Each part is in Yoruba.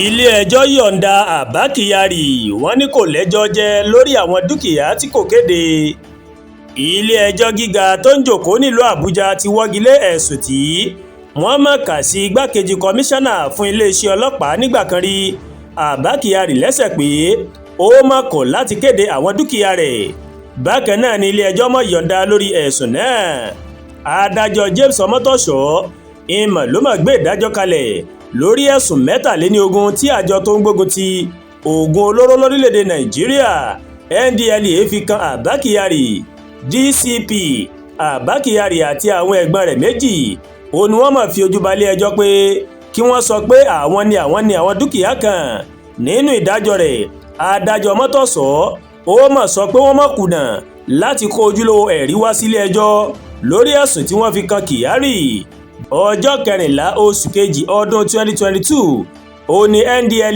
ilé-ẹjọ́ yọ̀ǹda Abba Kyari wọ́n ní kò lẹ́jọ́ jẹ́ lórí àwọn dúkìá tí kò kéde. ilé-ẹjọ́ gíga tó ń jókòó nílùú Àbújá ti wọ́gi lé ẹ̀sùn tí wọ́n mọ̀ kà sí igbákejì kọmíṣánná fún iléeṣẹ́ ọlọ́pàá nígbà kan rí Abba Kyari lẹ́sẹ̀ pé ó mọ̀ kọ̀ láti kéde àwọn dúkìá rẹ̀. bákan náà ni ilé-ẹjọ́ mọ̀ yọ̀ǹda lórí ẹ̀sùn náà. adájọ́ James Omotosho ìmọ̀ ló mọ̀ gbé ìdájọ́ kalẹ̀ lórí ẹ̀sùn 23 tí àjọ tó ń gbógun ti oògùn olóró lórílẹ̀‐èdè Nàìjíríà NDLEA fi kan Abba Kyari. DCP Abba Kyari àti àwọn ẹ̀gbọ́n rẹ̀ méjì ó ní wọ́n mọ̀ fi ojú balẹ̀ ẹjọ́ pé kí wọ́n sọ pé àwọn ni àwọn dúkìá kan. nínú ìdájọ́ rẹ̀ adájọ́ Omotosho ó mọ̀ sọ pé wọ́n mọ̀ kùnà láti kó ojúlówó ẹ̀rí wá sílé ẹjọ́ lórí ẹ̀sùn tí wọ́n fi kan Kyari. ọjọ́ 14 oṣù kejì ọdún 2022 ó ní NDLEA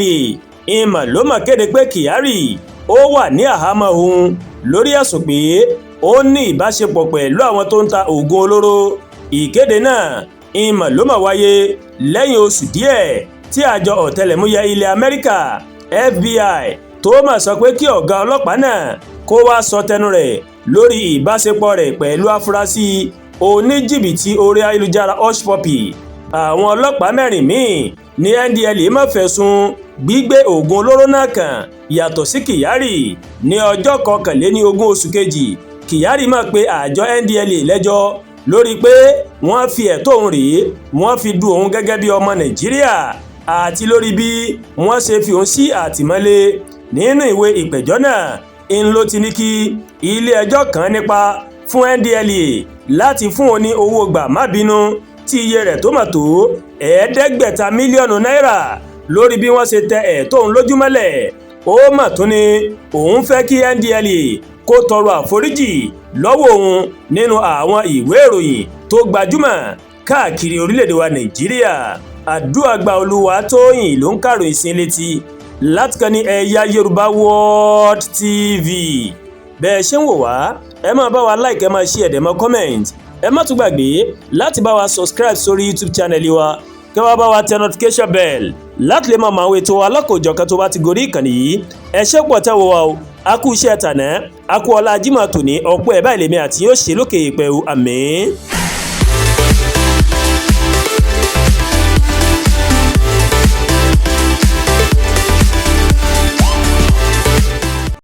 ìmọ̀ ló mọ̀ kéde pé Kyari ó wà ní àhámọ́ òun lórí ẹ̀sùn pé ó ní ìbáṣepọ̀ pẹ̀lú àwọn tó ń ta oògùn olóró. ìkéde náà ìmọ̀ ló mọ̀ wáyé lẹ́yìn oṣù díẹ̀ tí àjọ ọ̀tẹlẹ̀múyẹ́ ilẹ̀ Amẹ́ríkà FBI tó mọ̀ sọ pé kí ọ̀gá ọlọ́pàá náà kó wá sọ tẹnu rẹ̀ lórí ìbáṣepọ̀ rẹ̀ pẹ̀lú afurasí oníjìbìtì orí ayélujára Hushpuppi. àwọn ọlọ́pàá 4 míì ní NDLEA mọ̀ fẹ̀sùn gbígbé oògùn olóró náà kàn yàtọ̀ sí Kyari. ní ọjọ́ 21 oṣù kejì Kyari mọ̀ pé àjọ NDLEA lẹ́jọ́ lórí pé wọ́n fi ẹ̀tọ́ òun rèé wọ́n fi du òun gẹ́gẹ́ bí ọmọ Nàìjíríà àti lórí bí wọ́n ṣe fi òun sí àtìmọ́lé. nínú ìwé ìpẹ̀jọ́ náà ń ló ti ní kí ilé-ẹjọ́ kan nípa fún NDLEA láti fún òun ní owó gbà má bínú tí iye rẹ̀ tó mà tó $500 mílíọ̀nù lórí bí wọ́n ṣe tẹ ẹ̀tọ́ òun lójúmọ́lẹ̀. ó mà tún ní òun fẹ́ kí NDLEA kó tọrọ àforíjì lọ́wọ́ òun nínú àwọn ìwé ìròyìn tó gbajúmọ̀ káàkiri orílẹ̀-èdè wa Nàìjíríà. Àdúràgbà Olúwatóyìn ló ń kàròyìn sí létí láti kàn ní Ẹ̀yà Yorùbá World TV. bẹ́ẹ̀ ṣe ń wò wá ẹ máa bá wa like, ẹ máa share, ẹ máa comment. ẹ má tún gbàgbé láti bá wa subscribe sórí YouTube channel wa kí wọ́n bá wa tẹ notification bell láti lè máa mọ àwọn ètò alákòójọ̀kan tó bá ti gorí ìkànnì yìí. ẹ ṣé pọ̀ tẹ́wọ́ wa o a kú iṣẹ́ tàná a kú ọlá Jímọ̀ tòní ọ̀pọ̀ ẹ̀ báyìí lèmi àti yóò ṣe lókè ìpẹ̀rù àmín.